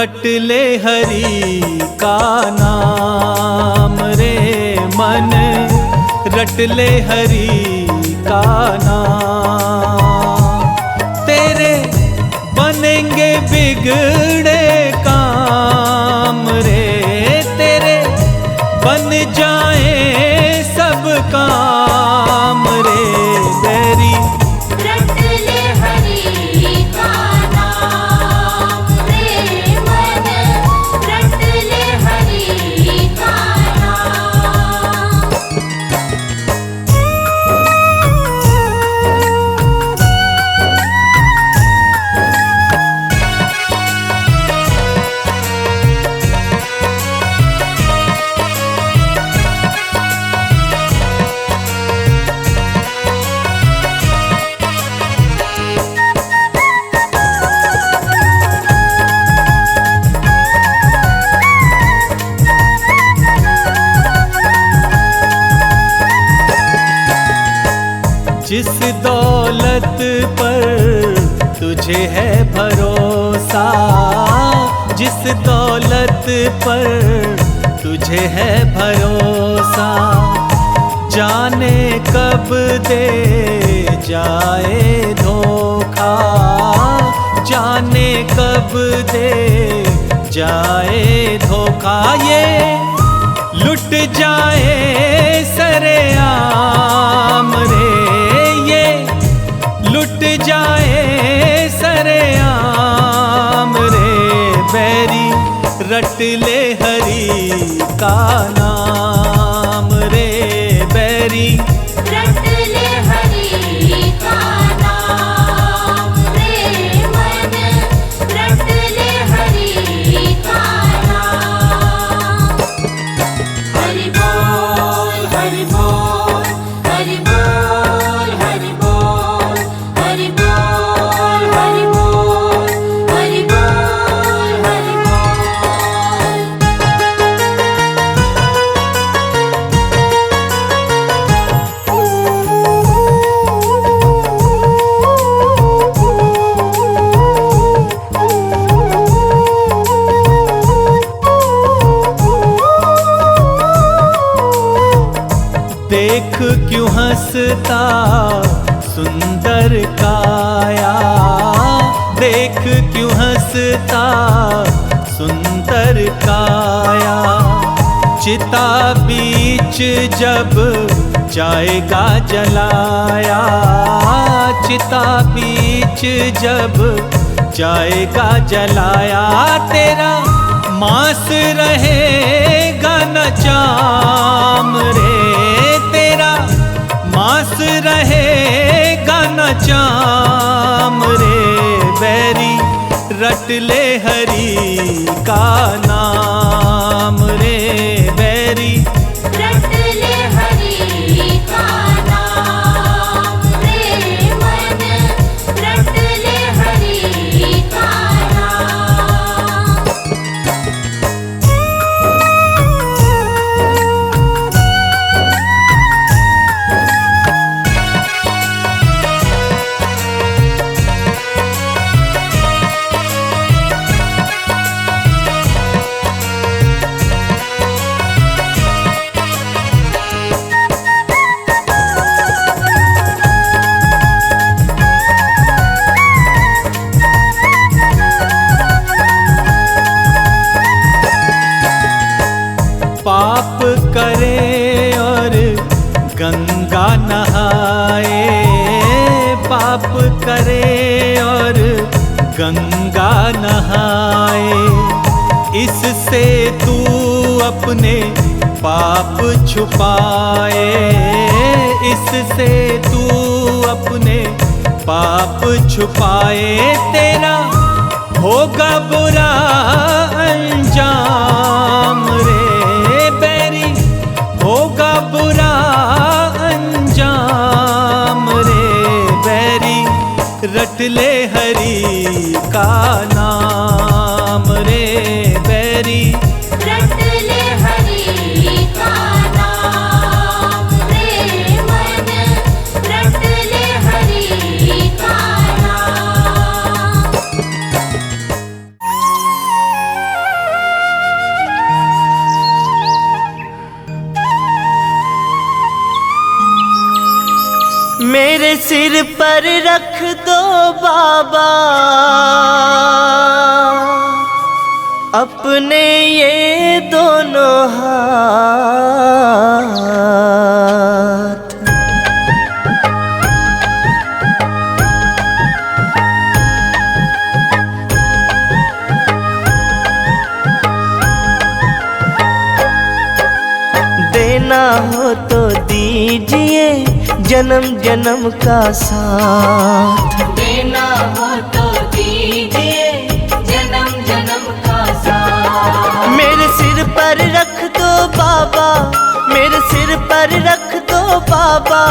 रट ले हरि का नाम रे मन, रट ले हरि का नाम। तेरे बनेंगे बिगड़े काम रे, तेरे बन जाए सब काम रे। बैरी रट ले हरि का नाम रे मन, रट ले हरि का नाम। जिस दौलत पर तुझे है भरोसा, जिस दौलत पर तुझे है भरोसा, जाने कब दे जाए धोखा, जाने कब दे जाए धोखा। ये लुट जाए सरेआम रे, ये लुट जाए सरेआम रे। बैरी रट ले हरि का नाम रे, बैरी रट ले हरि का नाम रे मन, रट ले हरि का नाम। हरि बोल हरि बोल हरि बोल हरि बोल हरि बोल हरि बोल हरि बोल हरि बोल। देख क्यों हंसता सुंदर काया, देख क्यों हंसता सुंदर काया। चिता बीच जब जाएगा जलाया, चिता बीच जब जाएगा जलाया। तेरा मांस रहेगा न चाम रे, तेरा मांस रहेगा न चाम रे। बैरी रट ले हरि का नाम रे, बैरी रट ले हरि का नाम रे मन, रट ले हरि का नाम। पाप करे और गंगा नहाए, पाप करे और गंगा नहाए। इससे तू अपने पाप छुपाए, इससे तू अपने पाप छुपाए। तेरा होगा बुरा अंजाम रे, बैरी होगा बुरा अंजाम रे। बैरी रट ले हरि का नाम रे, बैरी रट ले हरि का नाम रे मन, रट ले हरि का नाम। मेरे सिर पर रख दो बाबा अपने ये दोनों हाथ। देना हो तो दीजिए जन्म जन्म का साथ। देना हो तो दीजिए जन्म जन्म का साथ। मेरे सिर पर रख दो बाबा, मेरे सिर पर रख दो बाबा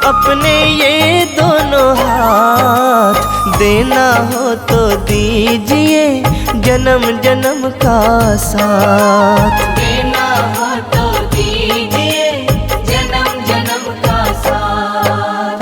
अपने ये दोनों हाथ। देना हो तो दीजिए जन्म जन्म का साथ। देना हो तो दीजिए जन्म जन्म का साथ।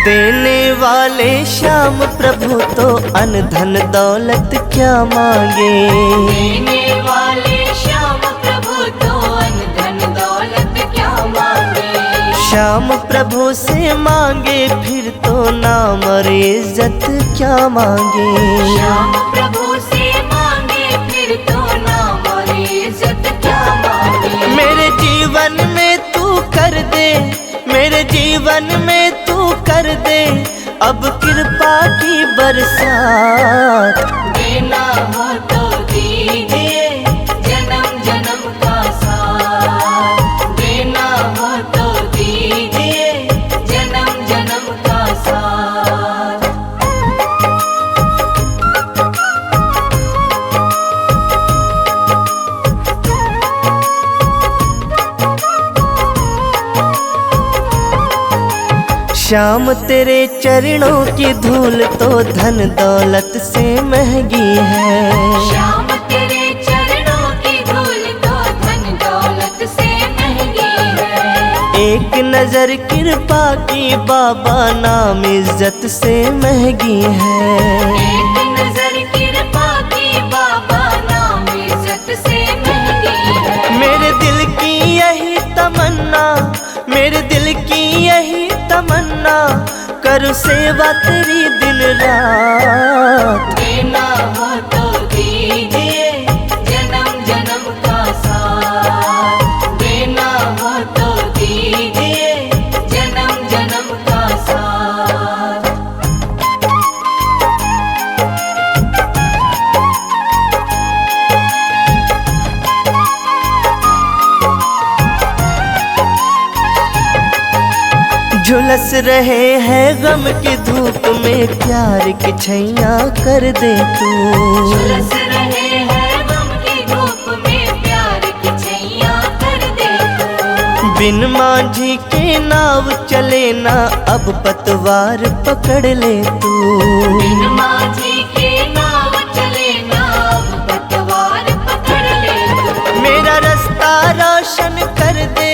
देने वाले श्याम प्रभु तो अन धन दौलत क्या मांगे। देने वाले श्याम प्रभु तो अन धन दौलत क्या मांगे। श्याम प्रभु से मांगे फिर तो नाम और इज्जत क्या मांगे। श्याम प्रभु से मांगे फिर तो नाम और इज्जत क्या मांगे। मेरे जीवन में तू कर दे, मेरे जीवन में तू कर दे अब कृपा की बरसात। देना हो तो दीजिए जन्म जन्म का साथ। देना हो तो दीजिए जन्म जन्म का साथ। श्याम तेरे चरणों की धूल तो धन दौलत से महंगी है। श्याम तेरे चरणों की धूल तो धन दौलत से महंगी है। एक नजर कृपा की बाबा नाम इज्जत से महंगी है। एक नजर कृपा की बाबा नाम इज्जत से महंगी है। मेरे दिल की यही तमन्ना, मेरे दिल की यही तमन्ना करूं सेवा तेरी दिन रात। देना हो तो दीजिए जन्म जन्म का साथ। देना हो तो दीजिए जन्म जन्म का साथ। झुलस रहे हैं गम की धूप में प्यार की छैया कर दे तू। झुलस रहे हैं गम की धूप में प्यार की छैया कर दे तू। बिन मांझी के नाव चले ना अब पतवार पकड़ ले तू। बिन माझी के नाव चले ना अब पतवार पकड़ ले तू। मेरा रास्ता रोशन कर दे,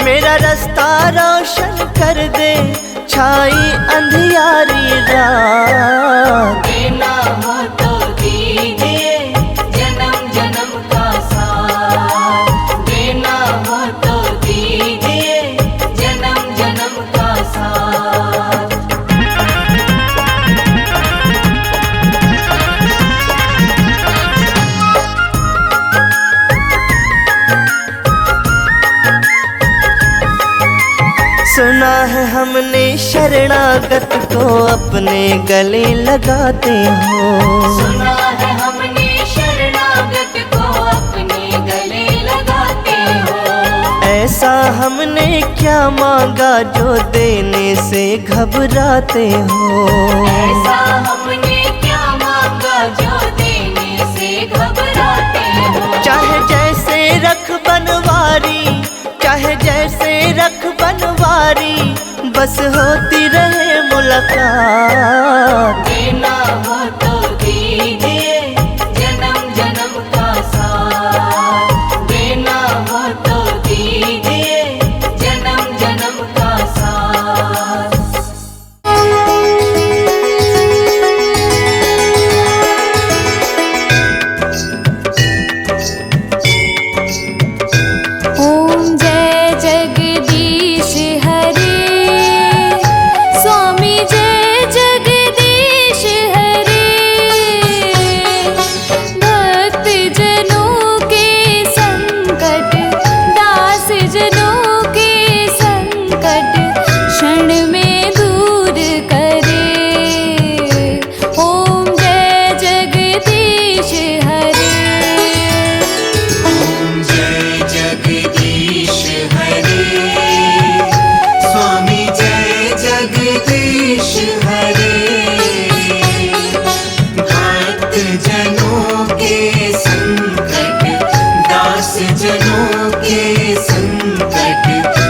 मेरा रास्ता रोशन कर दे छाई अंधियारी रात। देना हो तो दीजिए जन्म जन्म का साथ। देना हो तो दीजिए जन्म जन्म का साथ। सुना है हमने शरणागत को अपने गले लगाते हो। सुना है हमने शरणागत को अपने गले लगाते हो। ऐसा हमने क्या मांगा जो देने से घबराते हो। ऐसा हमने क्या मांगा जो देने से घबराते हो। चाहे जैसे रख बनवारी, चाहे जैसे रख बनवारी बस होती रहे मुलाकात। देना हो तो दीजिए जन्म जन्म का साथ, देना हो तो दीजिए जन्म जन्म का साथ। ओम जय जगदीश हरे, स्वामी जय जगदीश हरे। भक्त जनों के संकट, दास जनों के संकट क्षण में दूर करे। ओम जय जगदीश हरे। ओम जय जगदीश हरे, स्वामी जय जगदीश हरे। भक्त जनों के संकट, दास जनों के संकट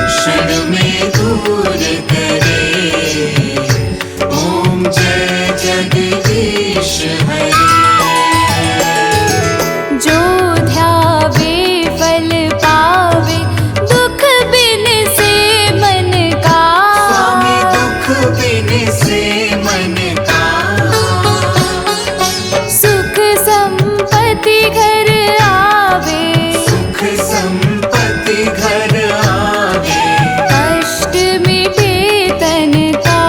क्षण में दूर करे। ओम जय जगदीश हरे। जो ध्यावे फल पावे, दुख बिन से मन का। स्वामी दुख बिन से मन का, सुख संपत्ति घर आवे, सुख संपत्ति घर आवे। कष्ट मिटे तन का।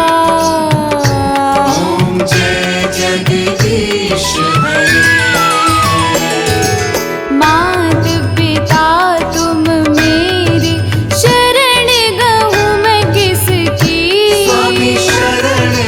ओम जय जगदीश हरे। मात पिता तुम मेरी, शरण गहूँ मैं किसकी। स्वामी शरण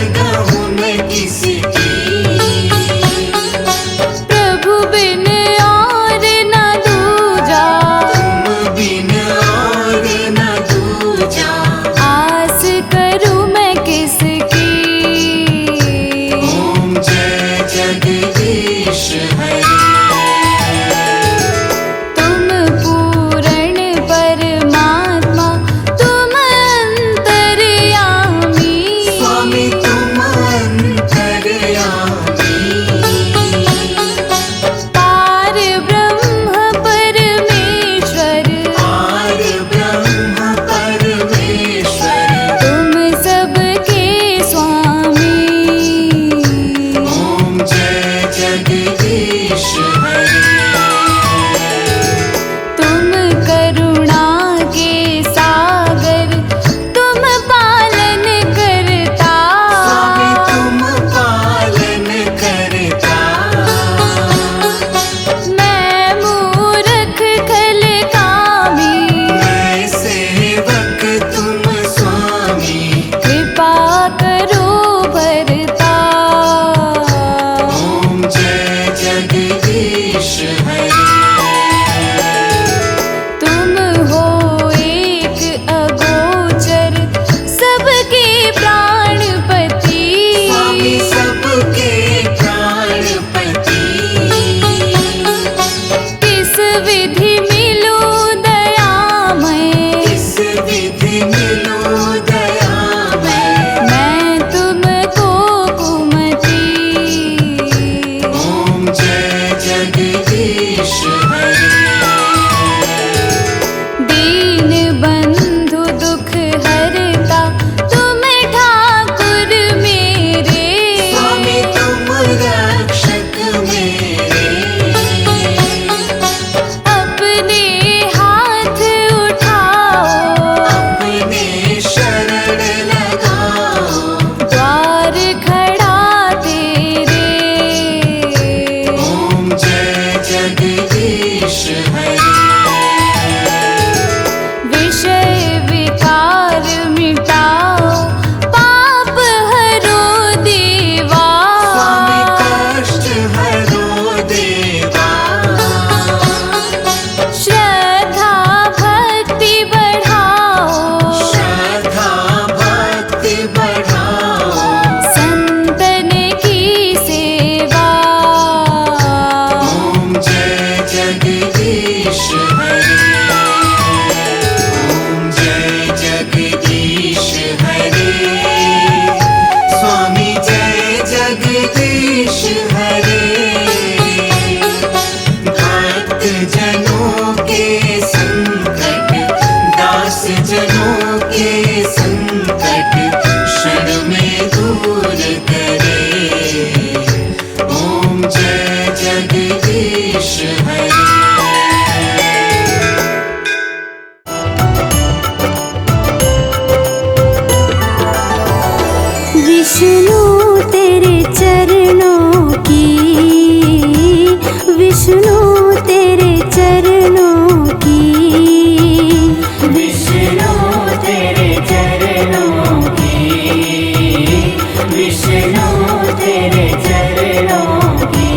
विष्णु तेरे चरणों की।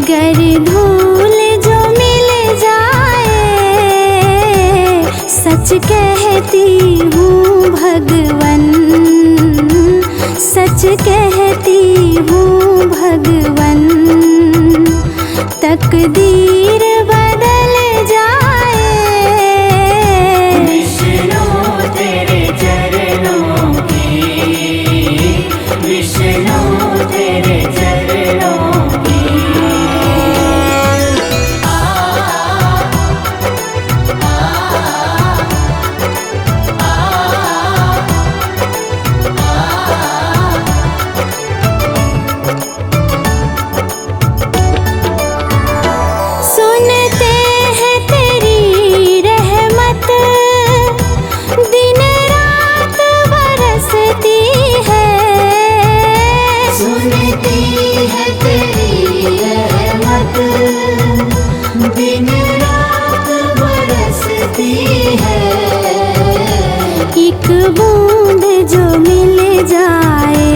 गर धूल जो मिल जाए, सच कहती हूँ भगवन, सच कहती हूँ भगवन, तकदीर बदल जाए। विष्णु तेरे चरणों की, विष्णु तेरे चरणों की। सुनते हैं तेरी रहमत, दिन रात बरसती है। सुनती है तेरी रहमत, दिन रात बरसती है। एक बूंद जो मिल जाए,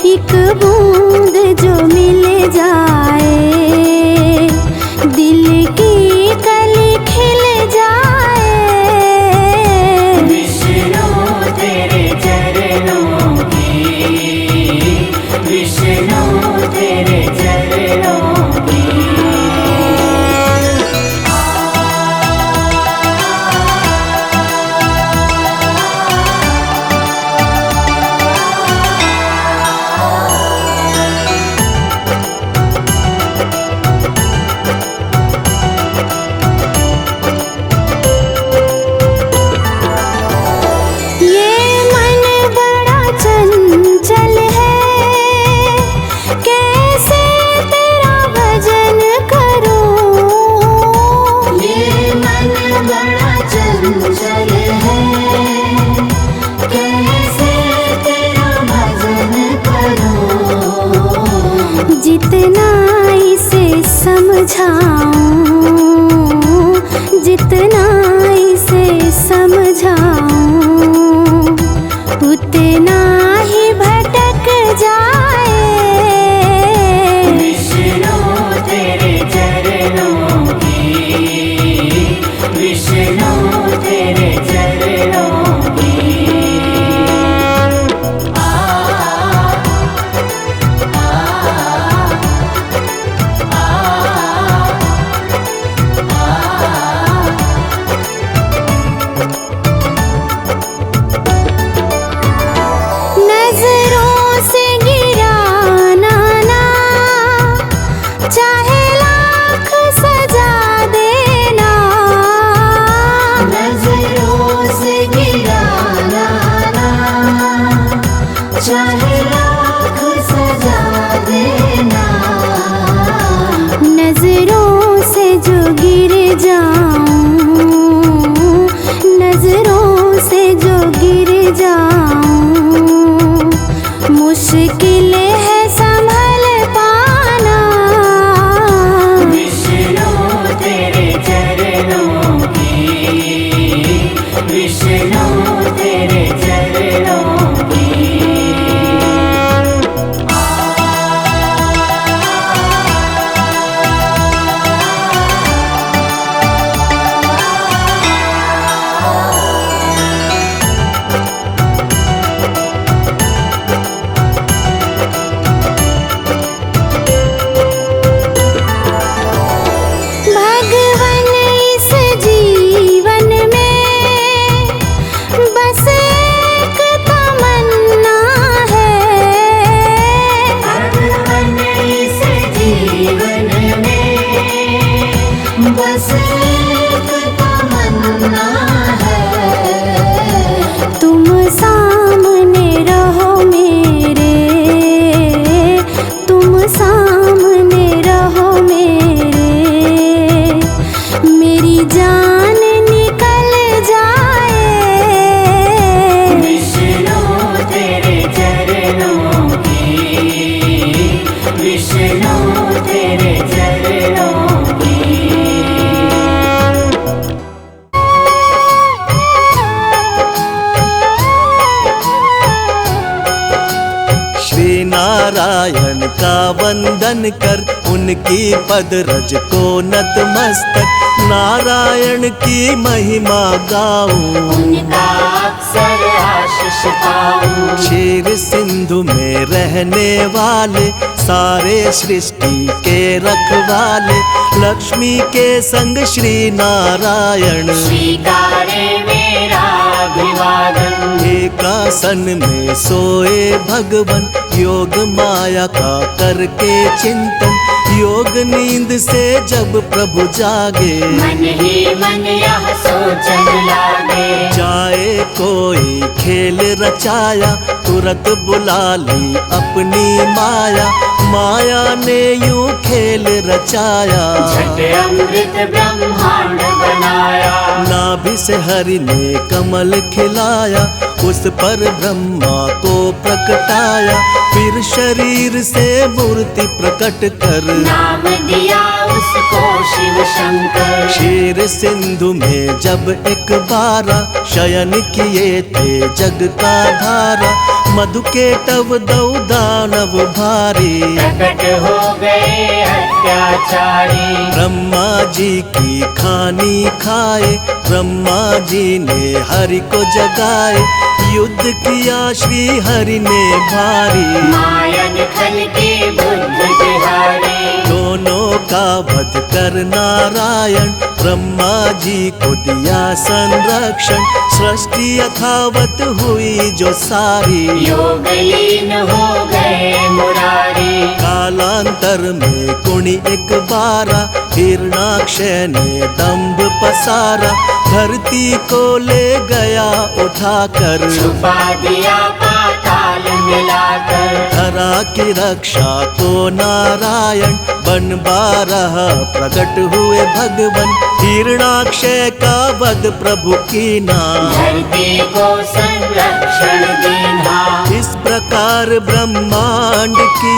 एक बूंद जो मिल जाए, दिल की कली खिल जाए। विष्णु तेरे चरणों की, विष्णु तेरे चरणों की। ये मन बड़ा चंचल है, कैसे तेरा भजन करूं। ये मन बड़ा चंचल है, कैसे तेरा भजन करूं। जितना इसे समझाऊं, जितना इसे समझाऊं, उतना ही भटक जाए। विष्णु तेरे चरणों की, विष्णु तेरे चरणों की। नजरों से गिराना ना, चाहे लाख सजा देना। नजरों से गिराना ना, चाहे लाख सजा देना। नजरों से जो गिर जाऊं, नजरों से जो गिर जाऊं, मुश्किल है संभल पाना। विष्णु तेरे चरणों की, विष्णु तेरे चरणों की। नारायण का वंदन कर, उनकी पद रज को नतमस्तक नारायण की महिमा गाऊं। उनका अक्सर आशीष पाऊं। क्षीर सिंधु में रहने वाले सारे सृष्टि के रखवाले, लक्ष्मी के संग श्री नारायण स्वीकारे मेरा अभिवादन। एक आसन में सोए भगवन, योग माया का करके चिंतन, योग नींद से जब प्रभु जागे, मन ही मन यह सोचन लागे। जाए कोई खेल रचाया, तुरंत बुला ली अपनी माया, माया ने यूं खेल रचाया। झट अमृत ब्रह्मांड बनाया। नाभि से हरि ने कमल खिलाया, उस पर ब्रह्मा को प्रकटाया, फिर शरीर से मूर्ति प्रकट कर, नाम दिया उसको शिव शंकर। क्षीर सिंधु में जब एक बारा, शयन किए थे जग का धारा, मधु के टव दौ दानव भारी, प्रकट हो गए अत्याचारी। ब्रह्मा जी की खानी खाए, ब्रह्मा जी ने हरि को जगाए, युद्ध किया श्री हरि ने भारी, मायन खल के बुद्ध बिहारी। दोनों का वध कर नारायण, ब्रह्मा जी को दिया संरक्षण, सृष्टि यथावत हुई जो सारी, योग लीन हो गए मुरारी। कालांतर में कुणी एक बारा, हिरणाक्ष ने दंभ पसारा, धरती को ले गया उठाकर, छुपा दिया पाताल मिलाकर। धरा की रक्षा को नारायण, बन बारह प्रकट हुए भगवन, हिरणाक्ष का वध प्रभु की नाम, धरती को संरक्षण देना। इस प्रकार ब्रह्मांड की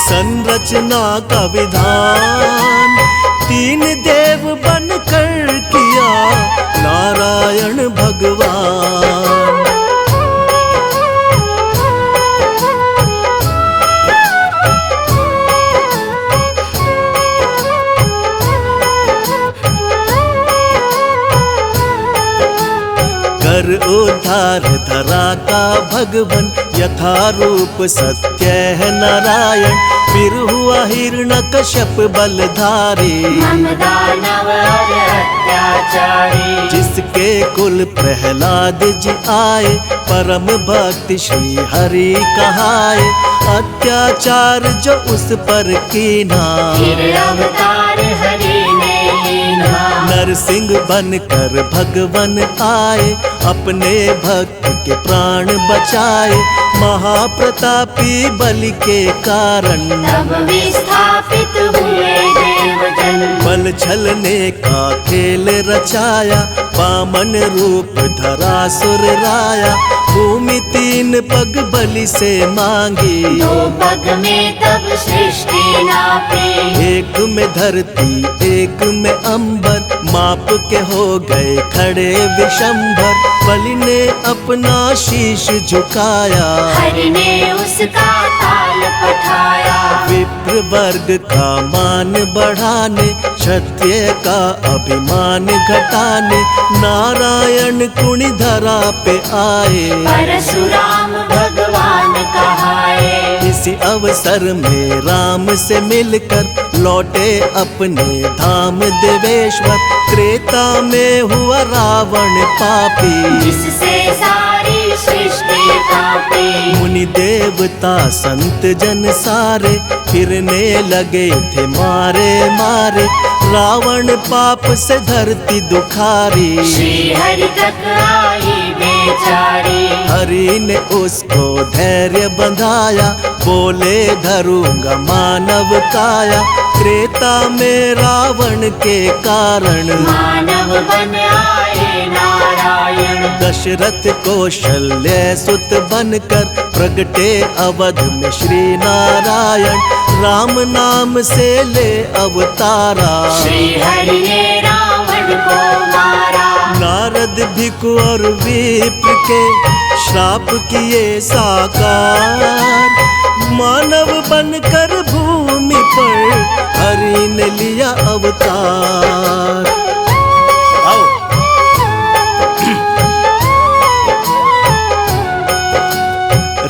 संरचना का विधान, तीन देव बनकर किया नारायण भगवान। कर उद्धार धरा का भगवन, यथा रूप सत्य है नारायण, फिर हुआ हिरण्यकश्यप बलधारी, हम दानव और अत्याचारी। जिसके कुल प्रहलाद जी आए, परम भक्ति श्री हरि कहाए, अत्याचार जो उस पर कीना, फिर अवतार हरि ने लीना। नरसिंह बनकर भगवन आए, अपने भक्त के प्राण बचाए, महाप्रतापी बलि के कारण, तब विस्थापित हुए देवजन। बल छलने का खेल रचाया, वामन रूप धरा सुर राया, भूमि तीन पग बलि से मांगी, दो पग में तब सृष्टि नापी। एक में धरती एक में अंबर, माप के हो गए खड़े विशंभर, बलि ने अपना शीश झुकाया, हरि ने उसका ताल पठाया। विप्र वर्ग का मान बढ़ाने, क्षत्रिय का अभिमान घटाने, नारायण कुणी धरा पे आए, परशुराम भगवान कहाए। इसी अवसर में राम से मिलकर लौटे अपने धाम देवेश्वर, त्रेता में हुआ रावण पापी, जिससे सारी सृष्टि कांपी। मुनि देवता संत जन सारे, फिरने लगे थे मारे मारे, रावण पाप से धरती दुखारी, श्री हरि तक आई बेचारी। हरि ने उसको धैर्य बंधाया, बोले धरूंगा मानव काया, त्रेता में रावण के कारण, मानव बन आए नारायण। दशरथ कौशल्य सुत बनकर, प्रगटे अवध में श्री नारायण, राम नाम से ले अवतारा, श्री हरि ने रावण को मारा। नारद भिक्षु और विप्र के श्राप किए साकार, मानव बनकर भूमि पर हरि ने लिया अवतार। आओ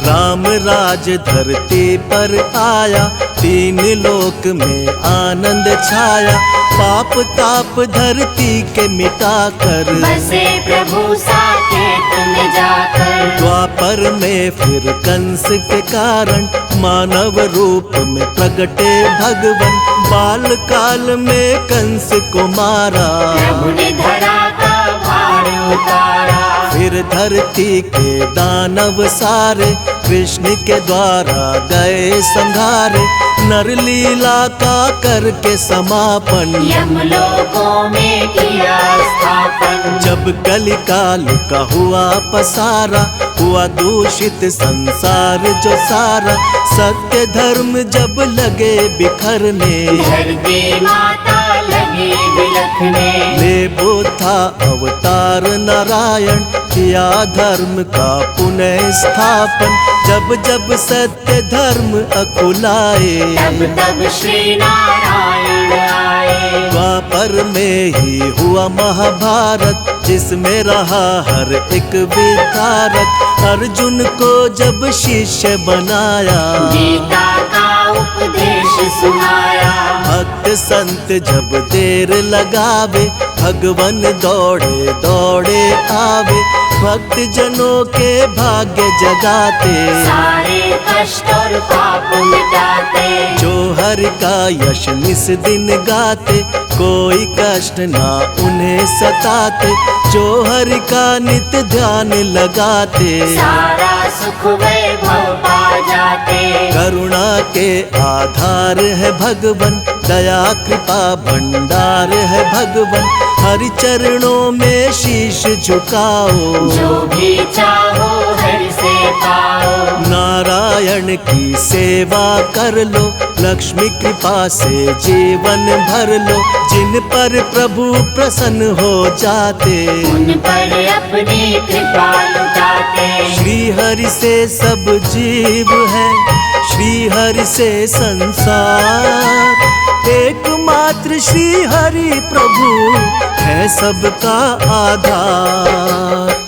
राम राज धरती पर आया, तीन लोक में आनंद छाया। पाप ताप धरती के मिटाकर बसे प्रभु साकेत में जाकर। द्वापर में फिर कंस के कारण मानव रूप में प्रगटे भगवन। बाल काल में कंस को मारा, प्रभु ने धरा का भार उतारा। फिर धरती के दानव सारे कृष्ण के द्वारा गए संहारे। नर लीला का करके समापन यमलोकों में किया स्थापन। जब कलिकाल का हुआ पसारा, हुआ दूषित संसार जो सारा। सत्य धर्म जब लगे बिखरने, धरती माता लगी बिलखने। ले था अवतार नारायण, किया धर्म का पुनः स्थापन। जब जब सत्य धर्म अकुलाए, तब तब श्री नारायण आए। द्वापर में ही हुआ महाभारत, जिसमें रहा हर एक विधारक। अर्जुन को जब शिष्य बनाया, गीता का उपदेश सुनाया। भक्त संत जब देर लगावे, भगवन दौड़े दौड़े आवे। भक्त जनों के भाग्य जगाते, सारे कष्ट और पाप मिटाते। जो हरि का यश निस दिन गाते, कोई कष्ट ना उन्हें सताते। जो हरि का नित्य ध्यान लगाते, सारा सुख वैभव पा जाते। करुणा के आधार है भगवन, दया कृपा भंडार है भगवन। हरि चरणों में शीश झुकाओ, जो भी चाहो हरि से पाओ। नारायण की सेवा कर लो, लक्ष्मी कृपा से जीवन भर लो। जिन पर प्रभु प्रसन्न हो जाते, उन पर अपनी कृपा लुटाते। श्री हरि से सब जीव है, श्री हरि से संसार। एकमात्र श्री हरि प्रभु है सबका आधार।